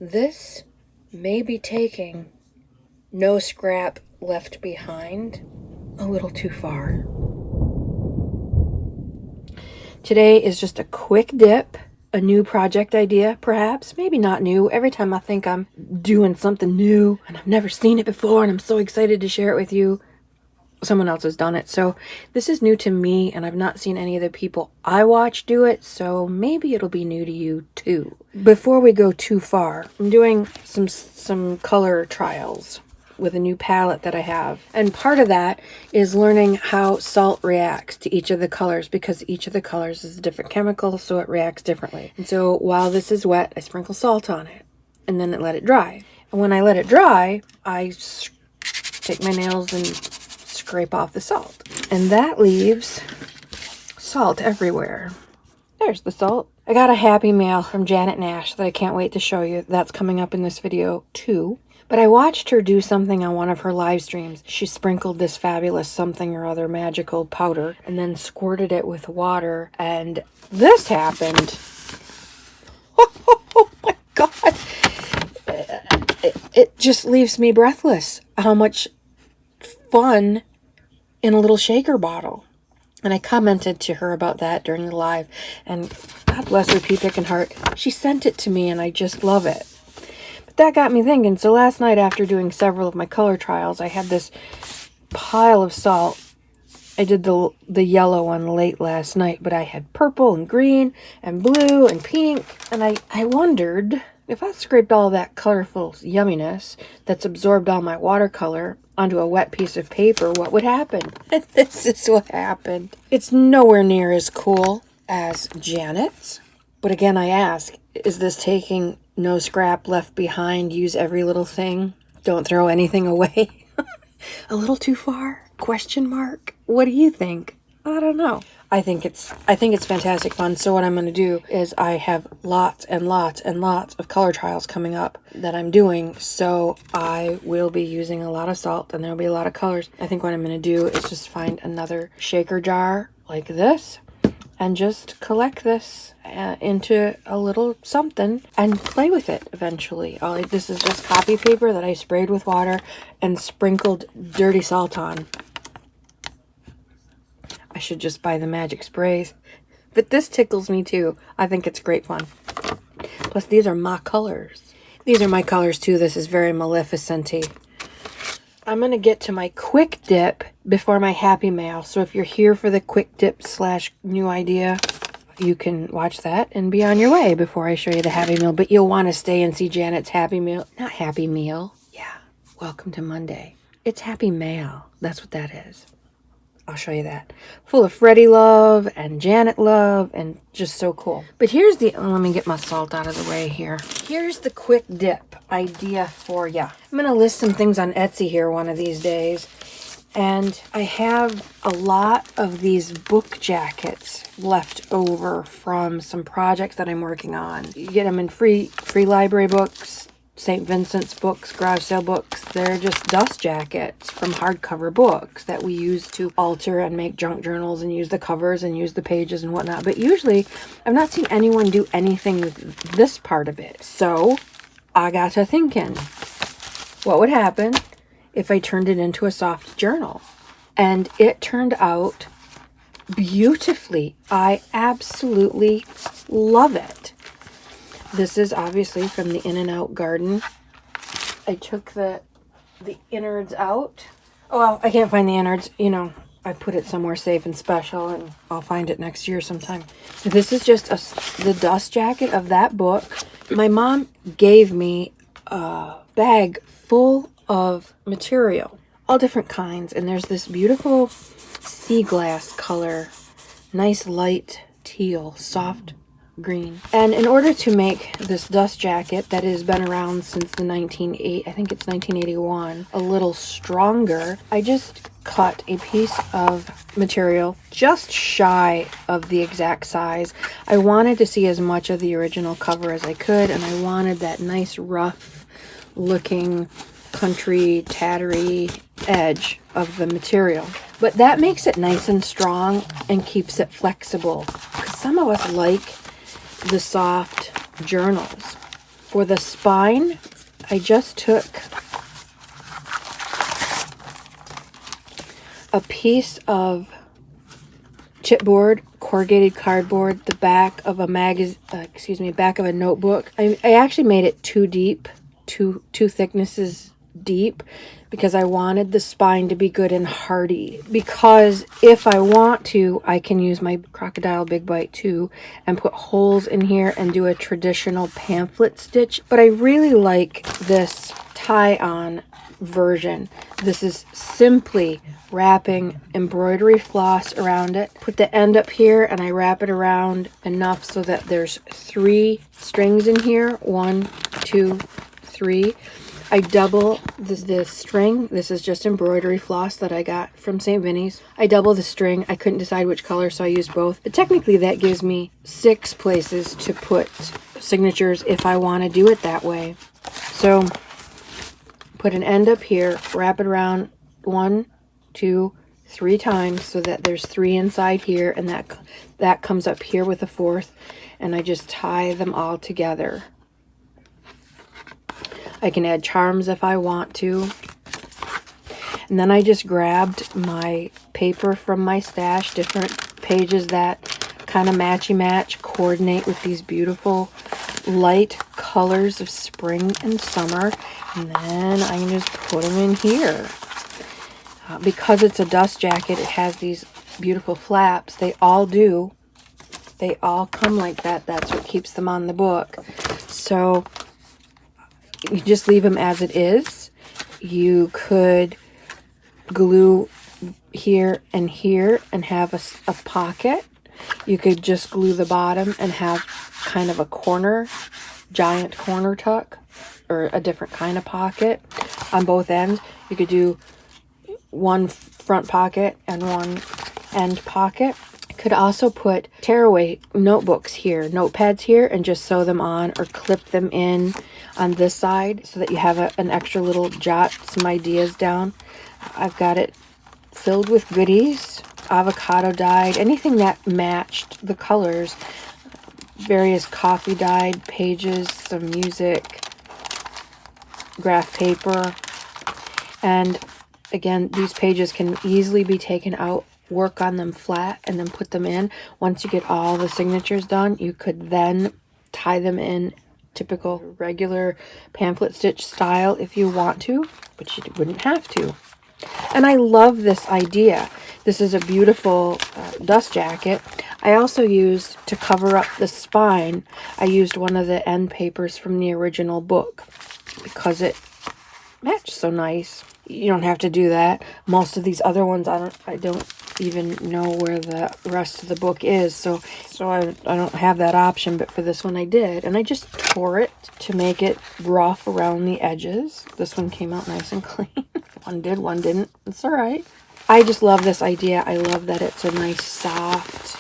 This may be taking No Scrap Left Behind a little too far. Today is just a quick dip, a new project idea, perhaps, maybe not new. Every time I think I'm doing something new and I've never seen it before and I'm so excited to share it with you, someone else has done it. So this is new to me and I've not seen any of the people I watch do it, so maybe it'll be new to you too. Before we go too far, I'm doing some color trials with a new palette that I have. And part of that is learning how salt reacts to each of the colors, because each of the colors is a different chemical, so it reacts differently. And so while this is wet, I sprinkle salt on it and then let it dry. And when I let it dry, I take my nails and scrape off the salt. And that leaves salt everywhere. There's the salt. I got a happy mail from Janet Nash that I can't wait to show you. That's coming up in this video too. But I watched her do something on one of her live streams. She sprinkled this fabulous something or other magical powder and then squirted it with water, and this happened. Oh my God. It just leaves me breathless how much fun in a little shaker bottle. And I commented to her about that during the live, and God bless her pea picking heart, she sent it to me and I just love it. That got me thinking. So last night, after doing several of my color trials, I had this pile of salt. I did the yellow one late last night, but I had purple and green and blue and pink. And I wondered if I scraped all that colorful yumminess that's absorbed all my watercolor onto a wet piece of paper, what would happen? And this is what happened. It's nowhere near as cool as Janet's. But again, I ask, is this taking no scrap left behind, use every little thing, don't throw anything away? A little too far? Question mark? What do you think? I don't know. I think it's fantastic fun. So what I'm going to do is I have lots and lots and lots of color trials coming up that I'm doing. So I will be using a lot of salt and there'll be a lot of colors. I think what I'm going to do is just find another shaker jar like this and just collect this into a little something and play with it eventually. This is just copy paper that I sprayed with water and sprinkled dirty salt on. I should just buy the magic sprays. But this tickles me too. I think it's great fun. Plus these are my colors. These are my colors too. This is very Maleficent-y. I'm going to get to my quick dip before my happy mail. So if you're here for the quick dip / new idea, you can watch that and be on your way before I show you the happy meal. But you'll want to stay and see Janet's happy meal. Not happy meal. Yeah. Welcome to Monday. It's happy mail. That's what that is. I'll show you that. Full of Freddie love and Janet love and just so cool. But here's let me get my salt out of the way here. Here's the quick dip idea for ya. I'm going to list some things on Etsy here one of these days. And I have a lot of these book jackets left over from some projects that I'm working on. You get them in free library books, St. Vincent's books, garage sale books. They're just dust jackets from hardcover books that we use to alter and make junk journals and use the covers and use the pages and whatnot. But usually I've not seen anyone do anything with this part of it. So I got to thinking, what would happen if I turned it into a soft journal? And it turned out beautifully. I absolutely love it. This is obviously from the In-N-Out garden. I took the innards out. Oh, well, I can't find the innards. You know, I put it somewhere safe and special, and I'll find it next year sometime. This is just the dust jacket of that book. My mom gave me a bag full of material, all different kinds. And there's this beautiful sea glass color, nice light teal, soft green. And in order to make this dust jacket that has been around since the 1981 a little stronger, I just cut a piece of material just shy of the exact size. I wanted to see as much of the original cover as I could, and I wanted that nice rough looking country tattery edge of the material. But that makes it nice and strong and keeps it flexible, because some of us like the soft journals. For the spine, I just took a piece of chipboard, corrugated cardboard, the back of a back of a notebook. I actually made it too deep, two thicknesses deep, because I wanted the spine to be good and hardy. Because if I want to, I can use my Crocodile Big Bite too and put holes in here and do a traditional pamphlet stitch. But I really like this tie-on version. This is simply wrapping embroidery floss around it. Put the end up here and I wrap it around enough so that there's 3 strings in here. 1, 2, 3. I double this string. This is just embroidery floss that I got from St. Vinny's. I double the string. I couldn't decide which color, so I used both. But technically that gives me 6 places to put signatures if I want to do it that way. So put an end up here, wrap it around 1, 2, 3 times so that there's 3 inside here, and that comes up here with a 4th, and I just tie them all together. I can add charms if I want to. And then I just grabbed my paper from my stash, different pages that kind of matchy-match, coordinate with these beautiful light colors of spring and summer. And then I can just put them in here. Because it's a dust jacket, it has these beautiful flaps. They all do. They all come like that. That's what keeps them on the book. So you just leave them as it is. You could glue here and have a pocket. You could just glue the bottom and have kind of a giant corner tuck, or a different kind of pocket on both ends. You could do one front pocket and one end pocket. Could also put tearaway notebooks here, notepads here, and just sew them on or clip them in on this side so that you have an extra little jot some ideas down. I've got it filled with goodies, avocado dyed, anything that matched the colors, various coffee dyed pages, some music, graph paper, and again, these pages can easily be taken out, work on them flat, and then put them in. Once you get all the signatures done, you could then tie them in typical regular pamphlet stitch style if you want to, but you wouldn't have to. And I love this idea. This is a beautiful dust jacket. I also used, to cover up the spine, I used one of the end papers from the original book because it matched so nice. You don't have to do that. Most of these other ones, I don't even know where the rest of the book is, so I don't have that option, but for this one I did, and I just tore it to make it rough around the edges. This one came out nice and clean. One did, one didn't. It's all right. I just love this idea. I love that it's a nice soft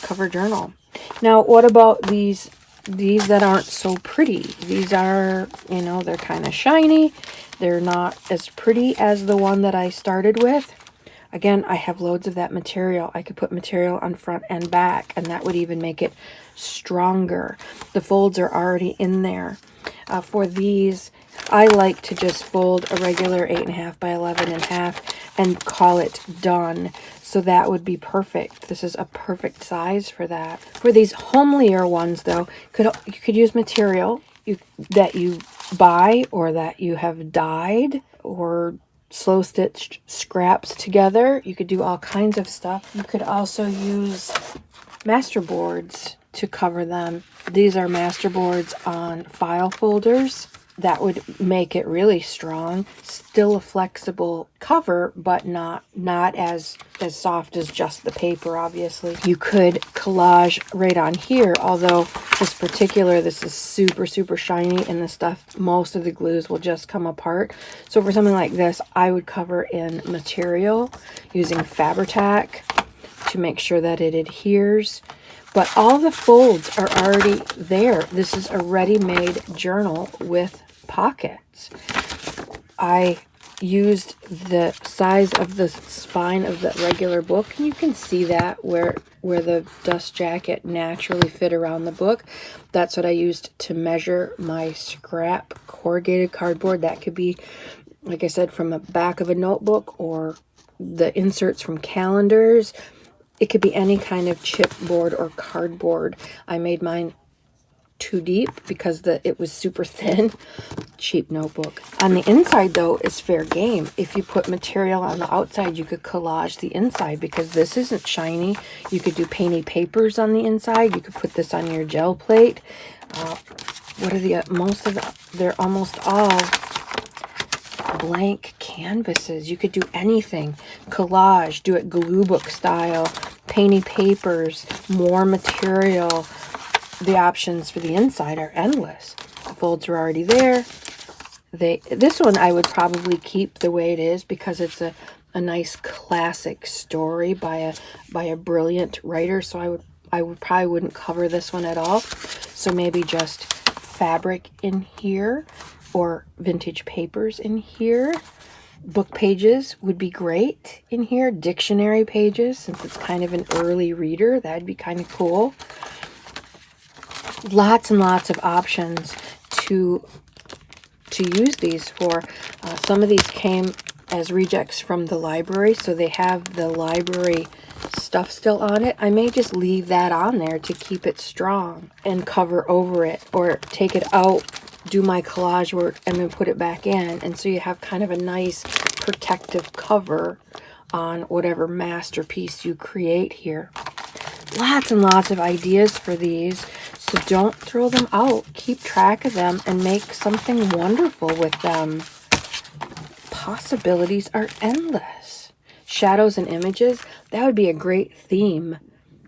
cover journal. Now, what about these that aren't so pretty? These are, they're kind of shiny. They're not as pretty as the one that I started with. Again, I have loads of that material. I could put material on front and back, and that would even make it stronger. The folds are already in there. For these, I like to just fold a regular 8.5 by 11.5 and call it done. So that would be perfect. This is a perfect size for that. For these homelier ones, though, you could use material that you buy or that you have dyed or slow stitched scraps together. You could do all kinds of stuff. You could also use master boards to cover them. These are master boards on file folders. That would make it really strong. Still a flexible cover, but not as soft as just the paper, obviously. You could collage right on here, although this is super, super shiny, and the stuff, most of the glues will just come apart. So for something like this, I would cover in material using Fabri-Tac to make sure that it adheres. But all the folds are already there. This is a ready-made journal with pockets. I used the size of the spine of the regular book, and you can see that where the dust jacket naturally fit around the book. That's what I used to measure my scrap corrugated cardboard. That could be, like I said, from the back of a notebook or the inserts from calendars. It could be any kind of chipboard or cardboard. I made mine too deep because it was super thin. Cheap notebook. On the inside, though, is fair game. If you put material on the outside, you could collage the inside because this isn't shiny. You could do painty papers on the inside. You could put this on your gel plate. What are they're almost all blank canvases. You could do anything. Collage, do it glue book style, painty papers, more material. The options for the inside are endless. The folds are already there. This one I would probably keep the way it is because it's a nice classic story by a brilliant writer. So I would probably wouldn't cover this one at all. So maybe just fabric in here or vintage papers in here. Book pages would be great in here. Dictionary pages, since it's kind of an early reader, that'd be kind of cool. Lots and lots of options to use these for. Some of these came as rejects from the library, so they have the library stuff still on it. I may just leave that on there to keep it strong and cover over it, or take it out, do my collage work, and then put it back in. And so you have kind of a nice protective cover on whatever masterpiece you create here. Lots and lots of ideas for these, so don't throw them out. Keep track of them and make something wonderful with them. Possibilities are endless. Shadows and images, that would be a great theme.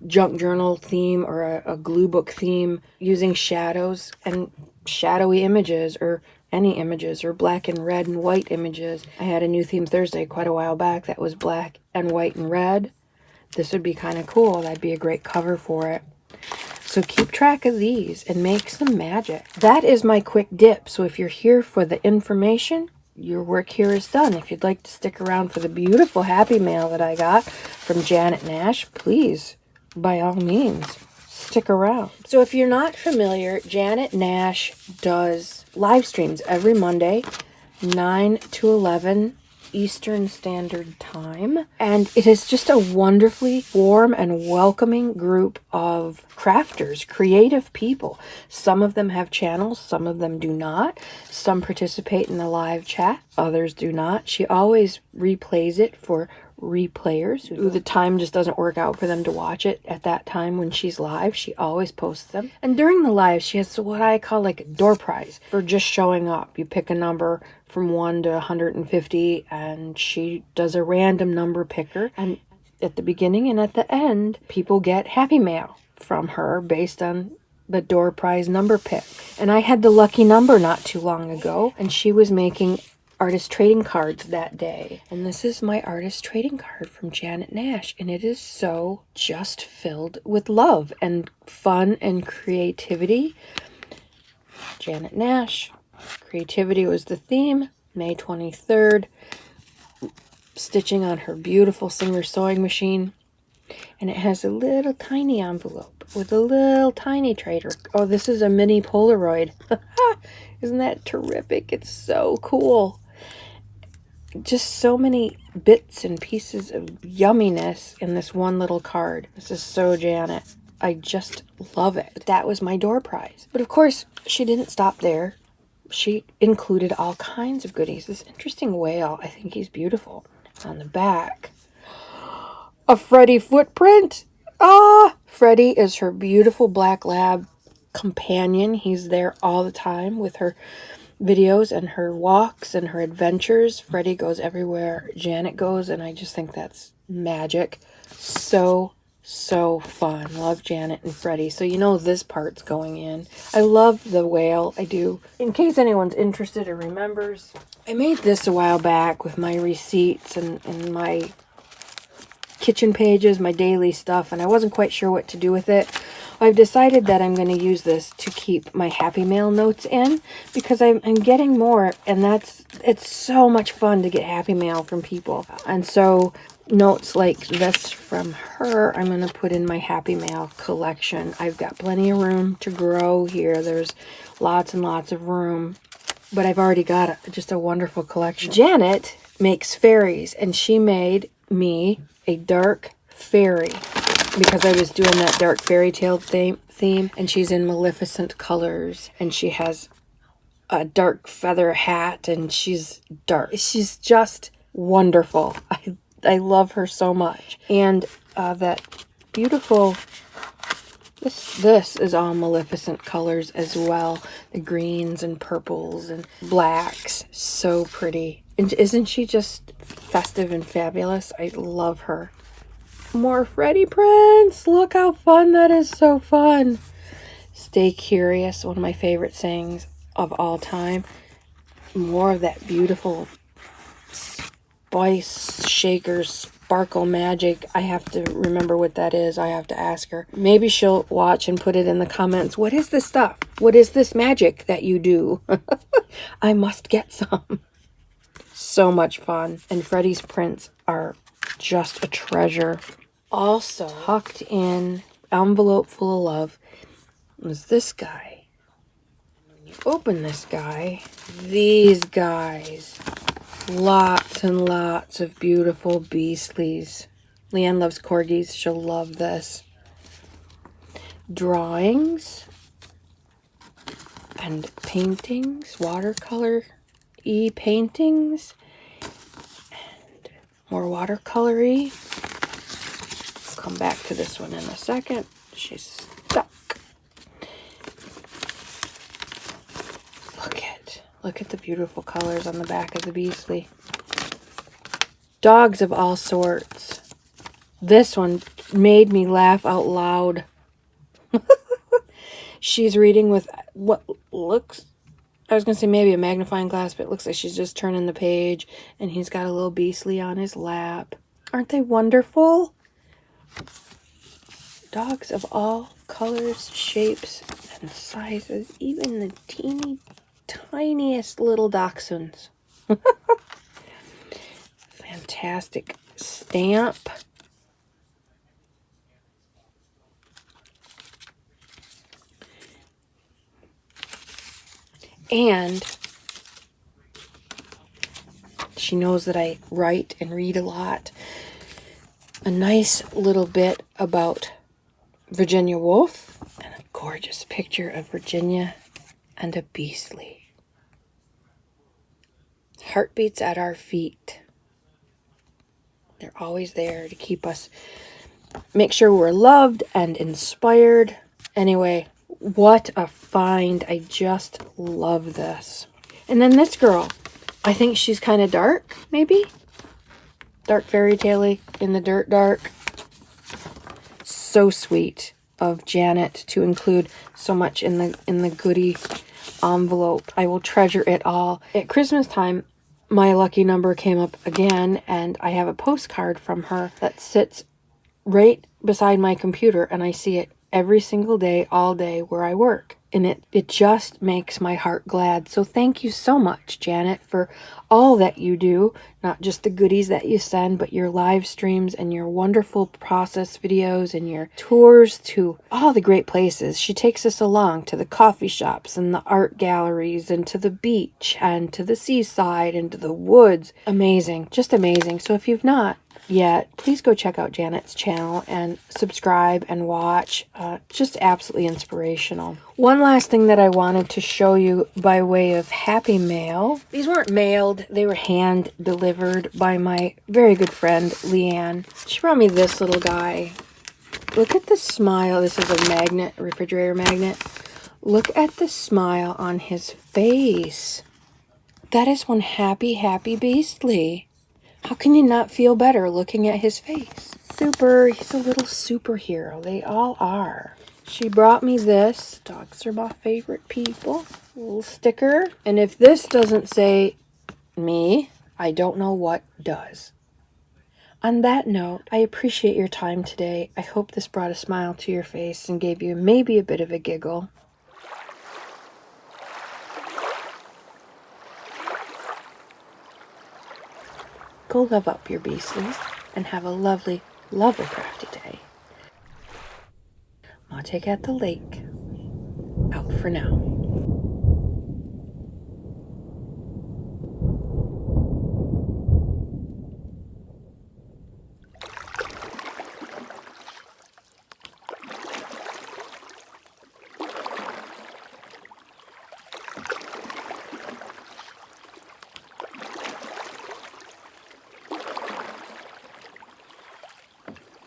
Junk journal theme or a glue book theme, using shadows and shadowy images, or any images, or black and red and white images. I had a new theme Thursday quite a while back that was black and white and red. This would be kind of cool. That'd be a great cover for it. So keep track of these and make some magic. That is my quick dip. So if you're here for the information, your work here is done. If you'd like to stick around for the beautiful happy mail that I got from Janet Nash, please, by all means, stick around. So if you're not familiar, Janet Nash does live streams every Monday, 9 to 11 Eastern Standard Time, and it is just a wonderfully warm and welcoming group of crafters, creative people. Some of them have channels, some of them do not. Some participate in the live chat, others do not. She always replays it for replayers who the time just doesn't work out for them to watch it at that time when she's live. She always posts them. And during the live, she has what I call like a door prize for just showing up. You pick a number from 1 to 150, and she does a random number picker. And at the beginning and at the end, people get happy mail from her based on the door prize number pick. And I had the lucky number not too long ago, and she was making artist trading cards that day. And this is my artist trading card from Janet Nash, and it is so just filled with love and fun and creativity. Janet Nash, creativity was the theme. May 23rd, stitching on her beautiful Singer sewing machine. And it has a little tiny envelope with a little tiny trader. Oh, this is a mini Polaroid. Isn't that terrific? It's so cool. Just so many bits and pieces of yumminess in this one little card. This is so Janet. I just love it. That was my door prize. But of course, she didn't stop there. She included all kinds of goodies. This interesting whale, I think he's beautiful. On the back, a Freddie footprint. Freddie is her beautiful black lab companion. He's there all the time with her videos and her walks and her adventures. Freddie goes everywhere Janet goes, and I just think that's magic. So fun. Love Janet and Freddie. So you know this part's going in. I love the whale. I do. In case anyone's interested or remembers, I made this a while back with my receipts and my kitchen pages, my daily stuff, and I wasn't quite sure what to do with it. I've decided that I'm going to use this to keep my Happy Mail notes in, because I'm getting more, and it's so much fun to get Happy Mail from people. And so notes like this from her, I'm going to put in my Happy Mail collection. I've got plenty of room to grow here. There's lots and lots of room, but I've already got just a wonderful collection. Janet makes fairies, and she made me a dark fairy, because I was doing that dark fairy tale theme, and she's in Maleficent colors, and she has a dark feather hat, and she's dark. She's just wonderful. I love her so much. And that beautiful, this is all Maleficent colors as well. The greens and purples and blacks. So pretty. And isn't she just festive and fabulous? I love her. More Freddie prints. Look how fun that is. So fun. Stay curious. One of my favorite sayings of all time. More of that beautiful spice shakers sparkle magic. I have to remember what that is. I have to ask her. Maybe she'll watch and put it in the comments. What is this stuff? What is this magic that you do? I must get some. So much fun. And Freddie's prints are just a treasure. Also tucked in, envelope full of love, was this guy. When you open this guy, these guys, lots and lots of beautiful Beastlies. Leanne loves corgis. She'll love this. Drawings and paintings, watercolor paintings, and more watercolory. Come back to this one in a second. She's stuck. Look at the beautiful colors on the back of the Beastly. Dogs of all sorts. This one made me laugh out loud. She's reading with what looks, I was going to say maybe a magnifying glass, but it looks like she's just turning the page, and he's got a little Beastly on his lap. Aren't they wonderful? Dogs of all colors, shapes, and sizes. Even the teeny tiniest little dachshunds. Fantastic stamp. And she knows that I write and read a lot. A nice little bit about Virginia Woolf, and a gorgeous picture of Virginia and a Beastly. Heartbeats at our feet. They're always there to keep us, make sure we're loved and inspired. Anyway, what a find. I just love this. And then this girl, I think she's kind of dark, maybe? Dark fairy tale-y, in the dirt dark. So sweet of Janet to include so much in the goodie envelope. I will treasure it all. At Christmas time, my lucky number came up again, and I have a postcard from her that sits right beside my computer, and I see it every single day, all day, where I work. And it just makes my heart glad. So thank you so much, Janet, for all that you do. Not just the goodies that you send, but your live streams and your wonderful process videos and your tours to all the great places. She takes us along to the coffee shops and the art galleries and to the beach and to the seaside and to the woods. Amazing. Just amazing. So if you've not yet, please go check out Janet's channel and subscribe and watch. Just absolutely inspirational. One last thing that I wanted to show you by way of Happy Mail. These weren't mailed. They were hand delivered by my very good friend, Leanne. She brought me this little guy. Look at the smile. This is a magnet, a refrigerator magnet. Look at the smile on his face. That is one happy, happy Beastly. How can you not feel better looking at his face? He's a little superhero. They all are. She brought me this. Dogs are my favorite people. A little sticker. And if this doesn't say me, I don't know what does. On that note, I appreciate your time today. I hope this brought a smile to your face and gave you maybe a bit of a giggle. Go love up your beastlies and have a lovely, lovely crafty day. Monte at the lake. Out for now.